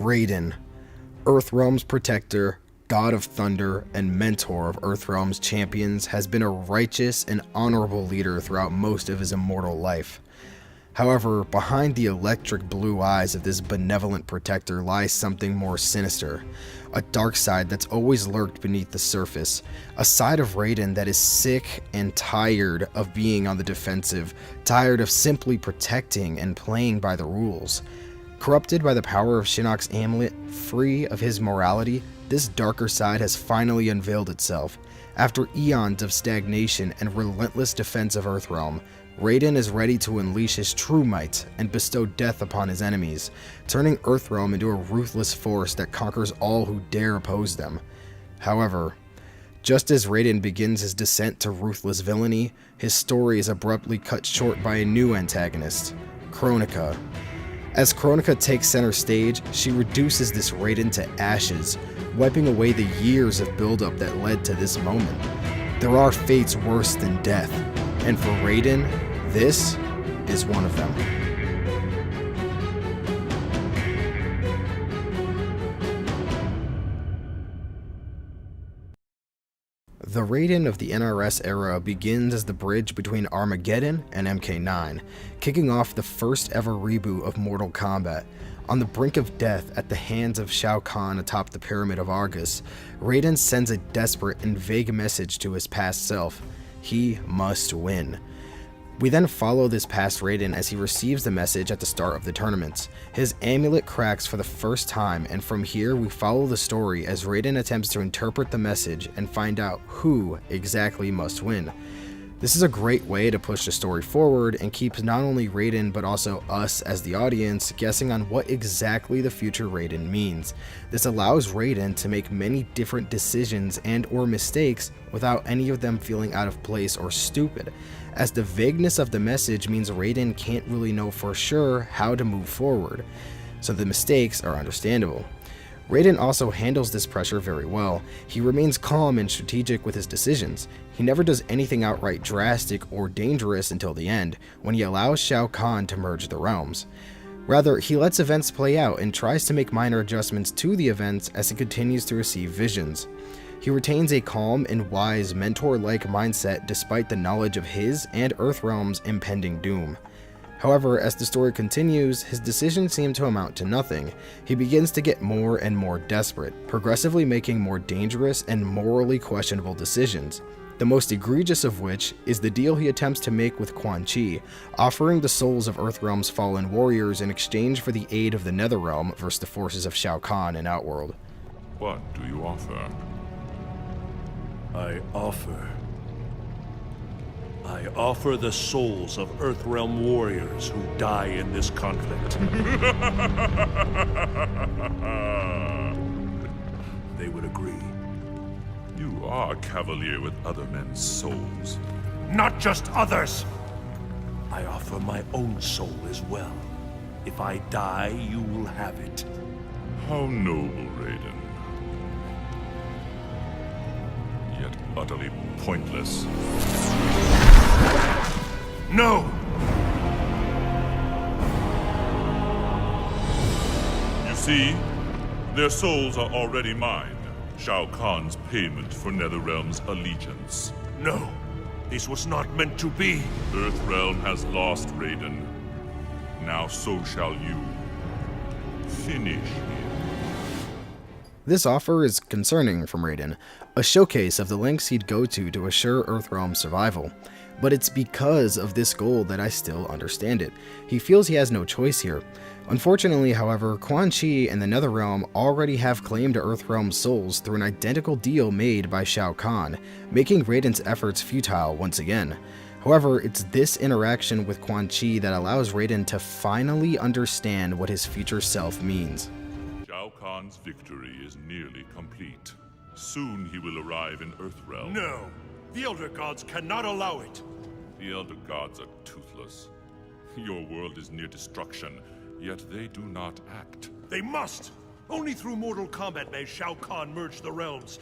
Raiden, Earthrealm's protector, god of thunder, and mentor of Earthrealm's champions, has been a righteous and honorable leader throughout most of his immortal life. However, behind the electric blue eyes of this benevolent protector lies something more sinister, a dark side that's always lurked beneath the surface, a side of Raiden that is sick and tired of being on the defensive, tired of simply protecting and playing by the rules. Corrupted by the power of Shinnok's amulet, free of his morality, this darker side has finally unveiled itself. After eons of stagnation and relentless defense of Earthrealm, Raiden is ready to unleash his true might and bestow death upon his enemies, turning Earthrealm into a ruthless force that conquers all who dare oppose them. However, just as Raiden begins his descent to ruthless villainy, his story is abruptly cut short by a new antagonist, Kronika. As Kronika takes center stage, she reduces this Raiden to ashes, wiping away the years of buildup that led to this moment. There are fates worse than death, and for Raiden, this is one of them. The Raiden of the NRS era begins as the bridge between Armageddon and MK9, kicking off the first ever reboot of Mortal Kombat. On the brink of death at the hands of Shao Kahn atop the Pyramid of Argus, Raiden sends a desperate and vague message to his past self: he must win. We then follow this past Raiden as he receives the message at the start of the tournaments. His amulet cracks for the first time, and from here we follow the story as Raiden attempts to interpret the message and find out who exactly must win. This is a great way to push the story forward and keeps not only Raiden but also us as the audience guessing on what exactly the future Raiden means. This allows Raiden to make many different decisions and or mistakes without any of them feeling out of place or stupid, as the vagueness of the message means Raiden can't really know for sure how to move forward, so the mistakes are understandable. Raiden also handles this pressure very well. He remains calm and strategic with his decisions. He never does anything outright drastic or dangerous until the end, when he allows Shao Kahn to merge the realms. Rather, he lets events play out and tries to make minor adjustments to the events as he continues to receive visions. He retains a calm and wise mentor-like mindset despite the knowledge of his and Earthrealm's impending doom. However, as the story continues, his decisions seem to amount to nothing. He begins to get more and more desperate, progressively making more dangerous and morally questionable decisions, the most egregious of which is the deal he attempts to make with Quan Chi, offering the souls of Earthrealm's fallen warriors in exchange for the aid of the Netherrealm versus the forces of Shao Kahn in Outworld. What do you offer? I offer the souls of Earthrealm warriors who die in this conflict. They would agree. You are a cavalier with other men's souls. Not just others! I offer my own soul as well. If I die, you will have it. How noble, Raiden. Yet utterly pointless. No! You see, their souls are already mine. Shao Kahn's payment for Netherrealm's allegiance. No, this was not meant to be. Earthrealm has lost Raiden. Now so shall you. Finish him. This offer is concerning from Raiden, a showcase of the lengths he'd go to assure Earthrealm's survival. But it's because of this goal that I still understand it. He feels he has no choice here. Unfortunately, however, Quan Chi and the Netherrealm already have claim to Earthrealm's souls through an identical deal made by Shao Kahn, making Raiden's efforts futile once again. However, it's this interaction with Quan Chi that allows Raiden to finally understand what his future self means. Shao Kahn's victory is nearly complete. Soon he will arrive in Earthrealm. No, the Elder Gods cannot allow it. The Elder Gods are toothless. Your world is near destruction, yet they do not act. They must! Only through mortal combat may Shao Kahn merge the realms,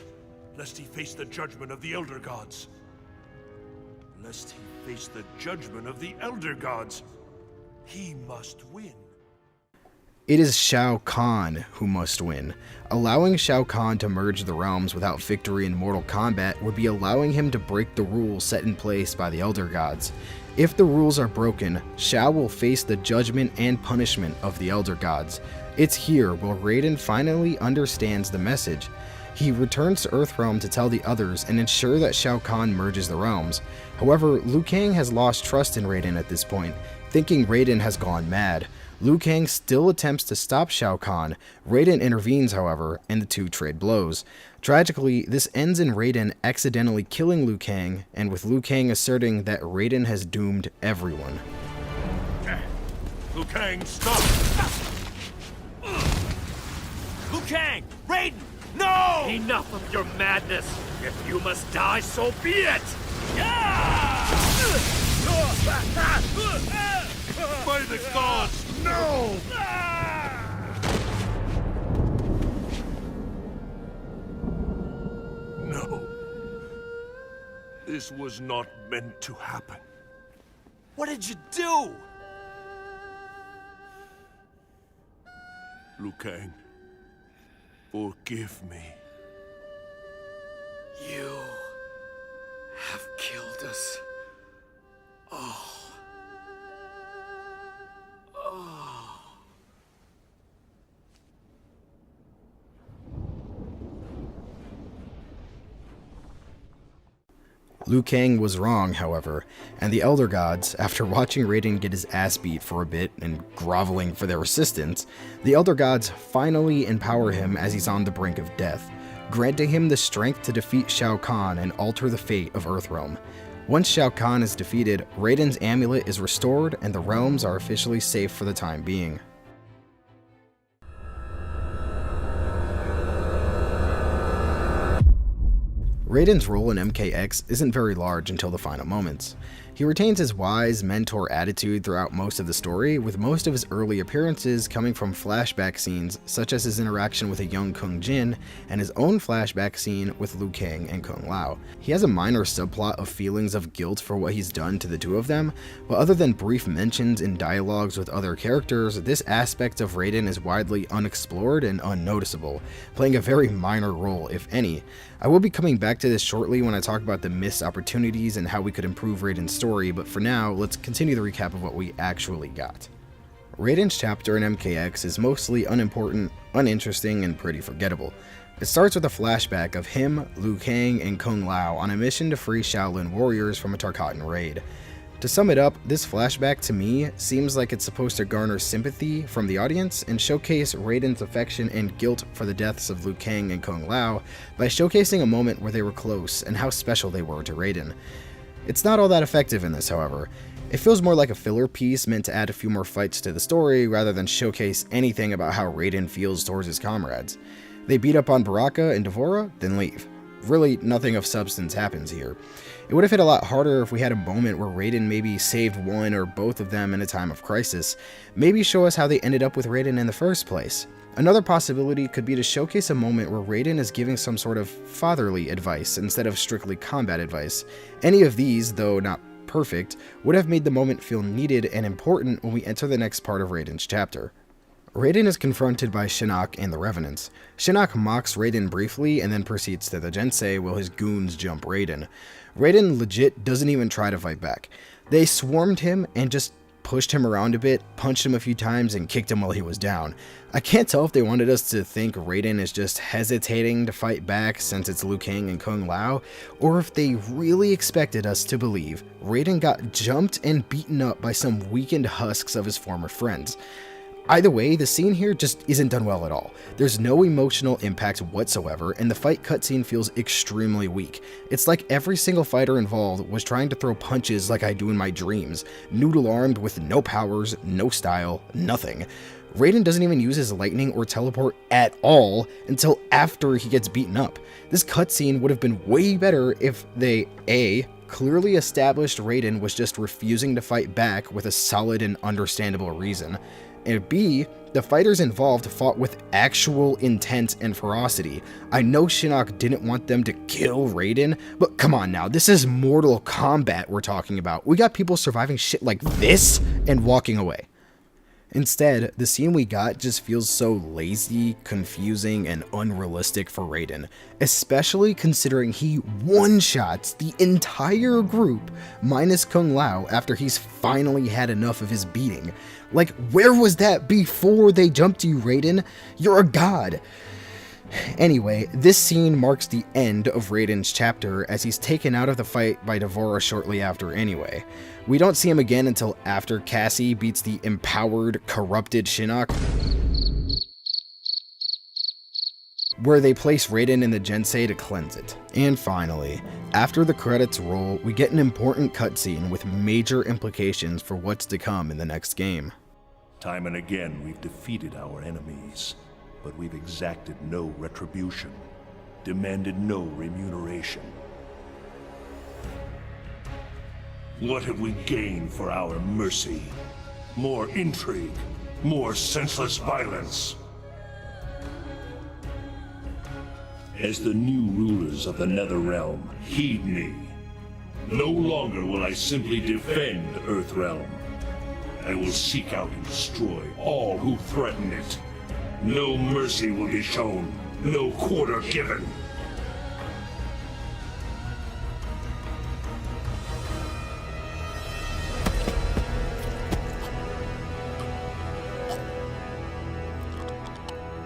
lest he face the judgment of the Elder Gods. Lest he face the judgment of the Elder Gods. He must win. It is Shao Kahn who must win. Allowing Shao Kahn to merge the realms without victory in Mortal Kombat would be allowing him to break the rules set in place by the Elder Gods. If the rules are broken, Shao will face the judgment and punishment of the Elder Gods. It's here where Raiden finally understands the message. He returns to Earthrealm to tell the others and ensure that Shao Kahn merges the realms. However, Liu Kang has lost trust in Raiden at this point, thinking Raiden has gone mad. Liu Kang still attempts to stop Shao Kahn. Raiden intervenes, however, and the two trade blows. Tragically, this ends in Raiden accidentally killing Liu Kang, and with Liu Kang asserting that Raiden has doomed everyone. Liu Kang, stop! Liu Kang! Raiden! No! Enough of your madness! If you must die, so be it! By the gods, no! No. This was not meant to happen. What did you do? Liu Kang, forgive me. You have killed us. Oh. Liu Kang was wrong, however, and the Elder Gods, after watching Raiden get his ass beat for a bit and groveling for their assistance, the Elder Gods finally empower him as he's on the brink of death, granting him the strength to defeat Shao Kahn and alter the fate of Earthrealm. Once Shao Kahn is defeated, Raiden's amulet is restored and the realms are officially safe for the time being. Raiden's role in MKX isn't very large until the final moments. He retains his wise mentor attitude throughout most of the story, with most of his early appearances coming from flashback scenes such as his interaction with a young Kung Jin and his own flashback scene with Liu Kang and Kung Lao. He has a minor subplot of feelings of guilt for what he's done to the two of them, but other than brief mentions in dialogues with other characters, this aspect of Raiden is widely unexplored and unnoticeable, playing a very minor role, if any. I will be coming back to this shortly when I talk about the missed opportunities and how we could improve Raiden's story, but for now, let's continue the recap of what we actually got. Raiden's chapter in MKX is mostly unimportant, uninteresting, and pretty forgettable. It starts with a flashback of him, Liu Kang, and Kung Lao on a mission to free Shaolin warriors from a Tarkatan raid. To sum it up, this flashback to me seems like it's supposed to garner sympathy from the audience and showcase Raiden's affection and guilt for the deaths of Liu Kang and Kung Lao by showcasing a moment where they were close and how special they were to Raiden. It's not all that effective in this, however. It feels more like a filler piece meant to add a few more fights to the story rather than showcase anything about how Raiden feels towards his comrades. They beat up on Baraka and D'Vorah, then leave. Really, nothing of substance happens here. It would have hit a lot harder if we had a moment where Raiden maybe saved one or both of them in a time of crisis. Maybe show us how they ended up with Raiden in the first place. Another possibility could be to showcase a moment where Raiden is giving some sort of fatherly advice instead of strictly combat advice. Any of these, though not perfect, would have made the moment feel needed and important when we enter the next part of Raiden's chapter. Raiden is confronted by Shinnok and the Revenants. Shinnok mocks Raiden briefly and then proceeds to the Jensei while his goons jump Raiden. Raiden legit doesn't even try to fight back. They swarmed him and just pushed him around a bit, punched him a few times, and kicked him while he was down. I can't tell if they wanted us to think Raiden is just hesitating to fight back since it's Liu Kang and Kung Lao, or if they really expected us to believe Raiden got jumped and beaten up by some weakened husks of his former friends. Either way, the scene here just isn't done well at all. There's no emotional impact whatsoever, and the fight cutscene feels extremely weak. It's like every single fighter involved was trying to throw punches like I do in my dreams, noodle-armed with no powers, no style, nothing. Raiden doesn't even use his lightning or teleport at all until after he gets beaten up. This cutscene would have been way better if they, A, clearly established Raiden was just refusing to fight back with a solid and understandable reason, and B, the fighters involved fought with actual intent and ferocity. I know Shinnok didn't want them to kill Raiden, but come on now, this is Mortal Kombat we're talking about. We got people surviving shit like this and walking away. Instead, the scene we got just feels so lazy, confusing, and unrealistic for Raiden, especially considering he one-shots the entire group minus Kung Lao after he's finally had enough of his beating. Like, where was that before they jumped you, Raiden? You're a god! Anyway, this scene marks the end of Raiden's chapter as he's taken out of the fight by D'Vorah shortly after anyway. We don't see him again until after Cassie beats the empowered, corrupted Shinnok, where they place Raiden in the Gensei to cleanse it. And finally, after the credits roll, we get an important cutscene with major implications for what's to come in the next game. Time and again, we've defeated our enemies, but we've exacted no retribution, demanded no remuneration. What have we gained for our mercy? More intrigue, more senseless violence. As the new rulers of the Netherrealm, heed me. No longer will I simply defend Earthrealm. I will seek out and destroy all who threaten it. No mercy will be shown, no quarter given.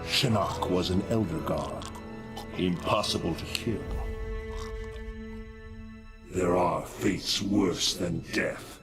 Shinnok was an elder god, impossible to kill. There are fates worse than death.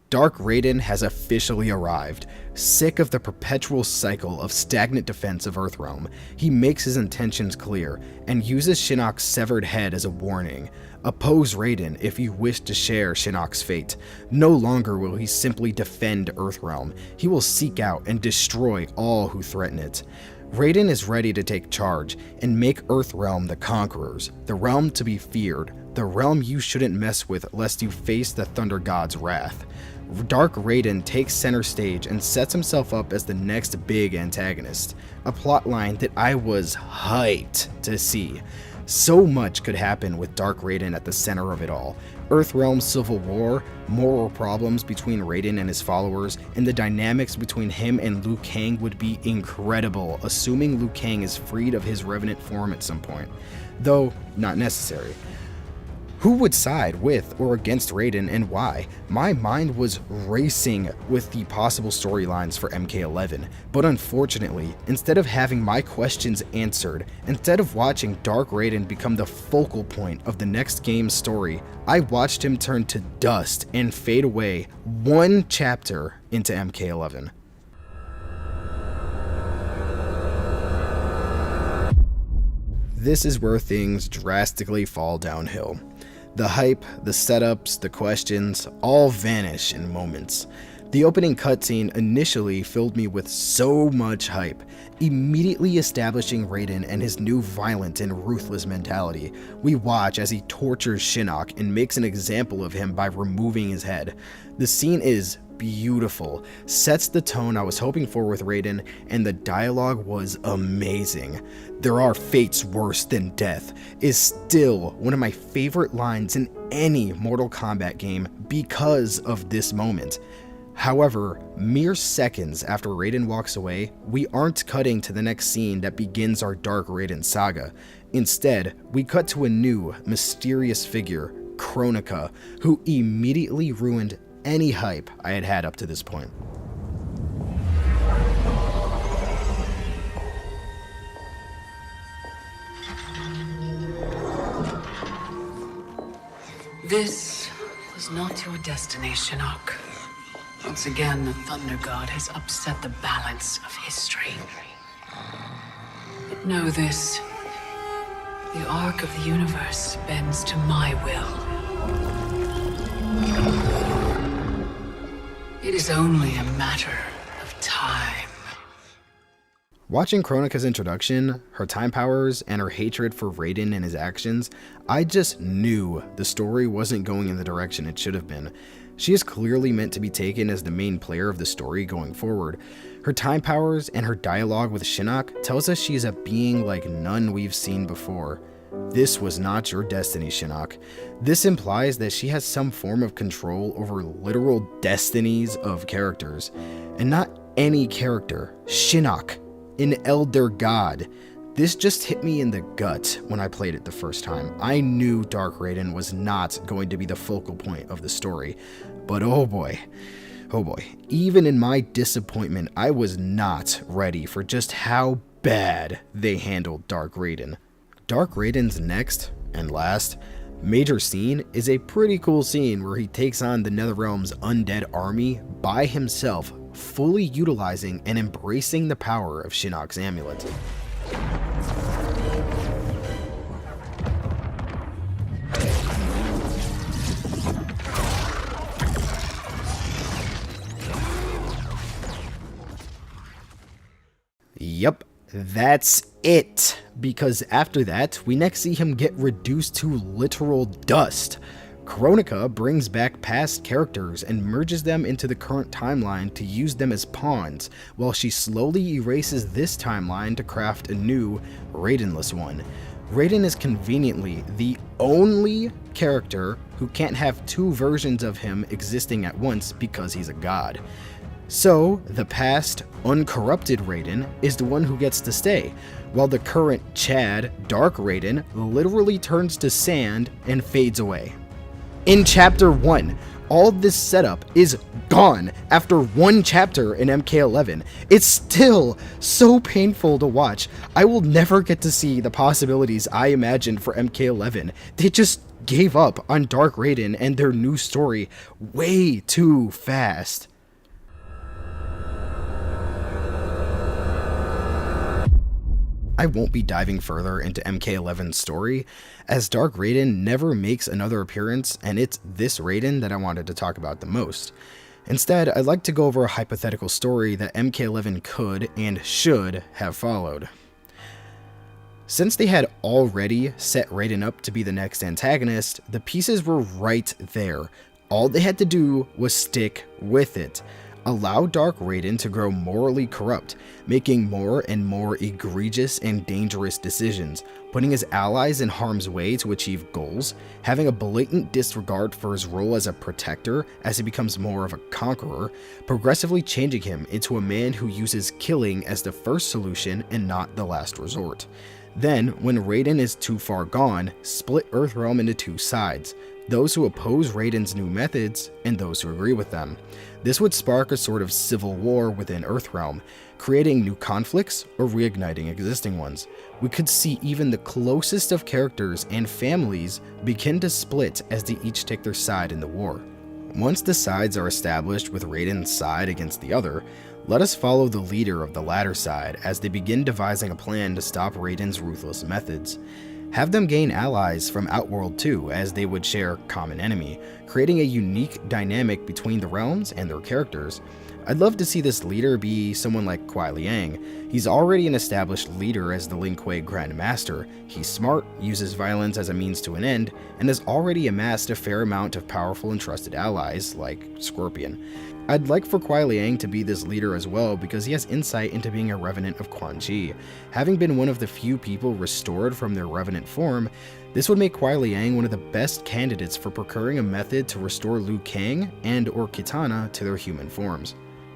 Dark Raiden has officially arrived. Sick of the perpetual cycle of stagnant defense of Earthrealm, he makes his intentions clear and uses Shinnok's severed head as a warning. Oppose Raiden if you wish to share Shinnok's fate. No longer will he simply defend Earthrealm, he will seek out and destroy all who threaten it. Raiden is ready to take charge and make Earthrealm the conquerors, the realm to be feared, the realm you shouldn't mess with lest you face the Thunder God's wrath. Dark Raiden takes center stage and sets himself up as the next big antagonist, a plotline that I was hyped to see. So much could happen with Dark Raiden at the center of it all. Earthrealm civil war, moral problems between Raiden and his followers, and the dynamics between him and Liu Kang would be incredible, assuming Liu Kang is freed of his Revenant form at some point. Though, not necessary. Who would side with or against Raiden and why? My mind was racing with the possible storylines for MK11, but unfortunately, instead of having my questions answered, instead of watching Dark Raiden become the focal point of the next game's story, I watched him turn to dust and fade away one chapter into MK11. This is where things drastically fall downhill. The hype, the setups, the questions, all vanish in moments. The opening cutscene initially filled me with so much hype, immediately establishing Raiden and his new violent and ruthless mentality. We watch as he tortures Shinnok and makes an example of him by removing his head. The scene is beautiful, sets the tone I was hoping for with Raiden, and the dialogue was amazing. "There are fates worse than death" is still one of my favorite lines in any Mortal Kombat game because of this moment. However, mere seconds after Raiden walks away, we aren't cutting to the next scene that begins our Dark Raiden saga. Instead, we cut to a new, mysterious figure, Kronika, who immediately ruined any hype I had had up to this point. This was not your destiny, Shinnok. Once again, the Thunder God has upset the balance of history. But know this. The arc of the universe bends to my will. It is only a matter of time. Watching Kronika's introduction, her time powers, and her hatred for Raiden and his actions, I just knew the story wasn't going in the direction it should have been. She is clearly meant to be taken as the main player of the story going forward. Her time powers and her dialogue with Shinnok tells us she is a being like none we've seen before. This was not your destiny, Shinnok. This implies that she has some form of control over literal destinies of characters. And not any character. Shinnok, an elder god. This just hit me in the gut when I played it the first time. I knew Dark Raiden was not going to be the focal point of the story. But oh boy, even in my disappointment, I was not ready for just how bad they handled Dark Raiden. Dark Raiden's next, and last, major scene is a pretty cool scene where he takes on the Netherrealm's undead army by himself, fully utilizing and embracing the power of Shinnok's amulet. Yep, that's it. Because after that, we next see him get reduced to literal dust. Kronika brings back past characters and merges them into the current timeline to use them as pawns, while she slowly erases this timeline to craft a new, Raidenless one. Raiden is conveniently the only character who can't have two versions of him existing at once because he's a god. So, the past, uncorrupted Raiden is the one who gets to stay, while the current Chad, Dark Raiden, literally turns to sand and fades away. In Chapter 1, all this setup is gone after one chapter in MK11. It's still so painful to watch. I will never get to see the possibilities I imagined for MK11. They just gave up on Dark Raiden and their new story way too fast. I won't be diving further into MK11's story, as Dark Raiden never makes another appearance, and it's this Raiden that I wanted to talk about the most. Instead, I'd like to go over a hypothetical story that MK11 could and should have followed. Since they had already set Raiden up to be the next antagonist, the pieces were right there. All they had to do was stick with it. Allow Dark Raiden to grow morally corrupt, making more and more egregious and dangerous decisions, putting his allies in harm's way to achieve goals, having a blatant disregard for his role as a protector as he becomes more of a conqueror, progressively changing him into a man who uses killing as the first solution and not the last resort. Then, when Raiden is too far gone, split Earthrealm into two sides, those who oppose Raiden's new methods and those who agree with them. This would spark a sort of civil war within Earthrealm, creating new conflicts or reigniting existing ones. We could see even the closest of characters and families begin to split as they each take their side in the war. Once the sides are established with Raiden's side against the other, let us follow the leader of the latter side as they begin devising a plan to stop Raiden's ruthless methods. Have them gain allies from Outworld too, as they would share a common enemy, creating a unique dynamic between the realms and their characters. I'd love to see this leader be someone like Kuai Liang. He's already an established leader as the Lin Kuei Grand Master. He's smart, uses violence as a means to an end, and has already amassed a fair amount of powerful and trusted allies, like Scorpion. I'd like for Kuai Liang to be this leader as well because he has insight into being a revenant of Quan Chi. Having been one of the few people restored from their revenant form, this would make Kuai Liang one of the best candidates for procuring a method to restore Liu Kang and or Kitana to their human forms.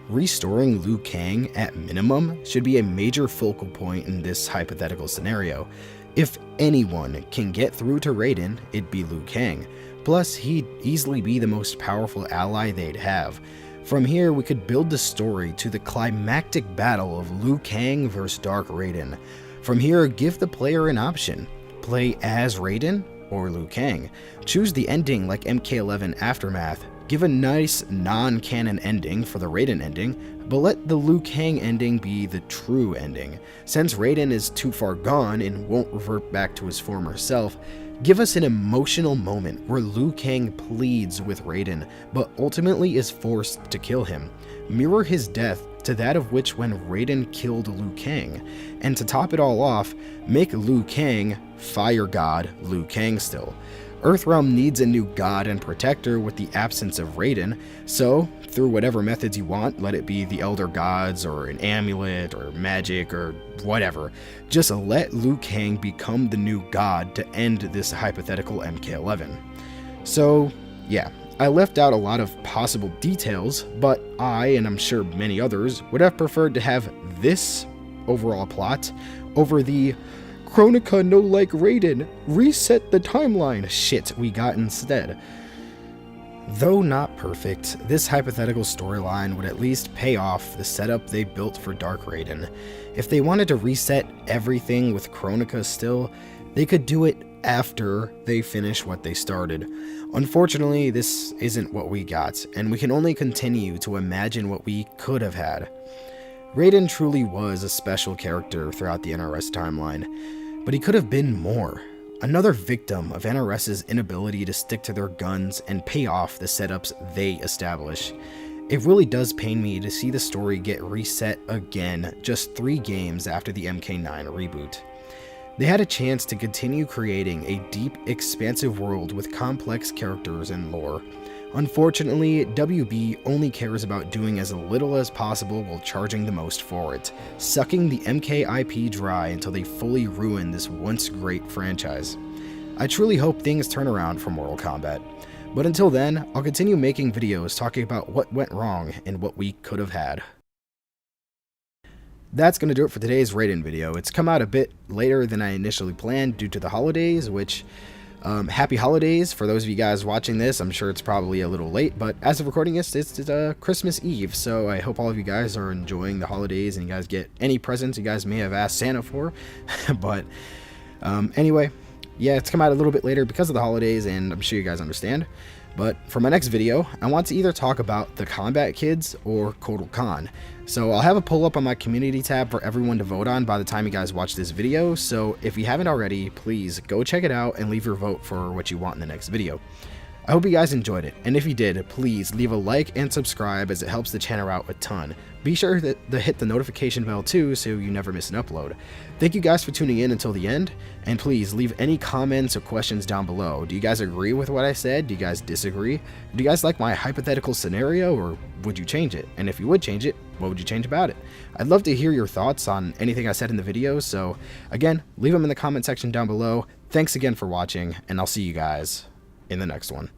Restoring Liu Kang at minimum should be a major focal point in this hypothetical scenario. If anyone can get through to Raiden, it'd be Liu Kang. Plus, he'd easily be the most powerful ally they'd have. From here, we could build the story to the climactic battle of Liu Kang vs Dark Raiden. From here, give the player an option. Play as Raiden or Liu Kang. Choose the ending like MK11 Aftermath. Give a nice non-canon ending for the Raiden ending, but let the Liu Kang ending be the true ending. Since Raiden is too far gone and won't revert back to his former self, give us an emotional moment where Liu Kang pleads with Raiden, but ultimately is forced to kill him. Mirror his death to that of which when Raiden killed Liu Kang. And to top it all off, make Liu Kang Fire God Liu Kang still. Earthrealm needs a new god and protector with the absence of Raiden, so through whatever methods you want, let it be the Elder Gods or an amulet or magic or whatever, just let Liu Kang become the new god to end this hypothetical MK11. So yeah, I left out a lot of possible details, but I, and I'm sure many others, would have preferred to have this overall plot over the Kronika no like Raiden, reset the timeline shit we got instead. Though not perfect, this hypothetical storyline would at least pay off the setup they built for Dark Raiden. If they wanted to reset everything with Kronika still, they could do it after they finish what they started. Unfortunately, this isn't what we got, and we can only continue to imagine what we could have had. Raiden truly was a special character throughout the NRS timeline, but he could have been more. Another victim of NRS's inability to stick to their guns and pay off the setups they establish. It really does pain me to see the story get reset again just 3 games after the MK9 reboot. They had a chance to continue creating a deep, expansive world with complex characters and lore. Unfortunately, WB only cares about doing as little as possible while charging the most for it, sucking the MK IP dry until they fully ruin this once great franchise. I truly hope things turn around for Mortal Kombat, but until then, I'll continue making videos talking about what went wrong and what we could have had. That's going to do it for today's Raiden video. It's come out a bit later than I initially planned due to the holidays, which happy holidays for those of you guys watching this. I'm sure it's probably a little late, but as of recording this, it's Christmas Eve, so I hope all of you guys are enjoying the holidays and you guys get any presents you guys may have asked Santa for. But anyway, yeah, it's come out a little bit later because of the holidays, and I'm sure you guys understand. But for my next video, I want to either talk about the Combat Kids or Kotal Khan. So I'll have a poll up on my community tab for everyone to vote on by the time you guys watch this video. So if you haven't already, please go check it out and leave your vote for what you want in the next video. I hope you guys enjoyed it, and if you did, please leave a like and subscribe as it helps the channel out a ton. Be sure to hit the notification bell too so you never miss an upload. Thank you guys for tuning in until the end, and please leave any comments or questions down below. Do you guys agree with what I said? Do you guys disagree? Do you guys like my hypothetical scenario, or would you change it? And if you would change it, what would you change about it? I'd love to hear your thoughts on anything I said in the video, so again, leave them in the comment section down below. Thanks again for watching, and I'll see you guys in the next one.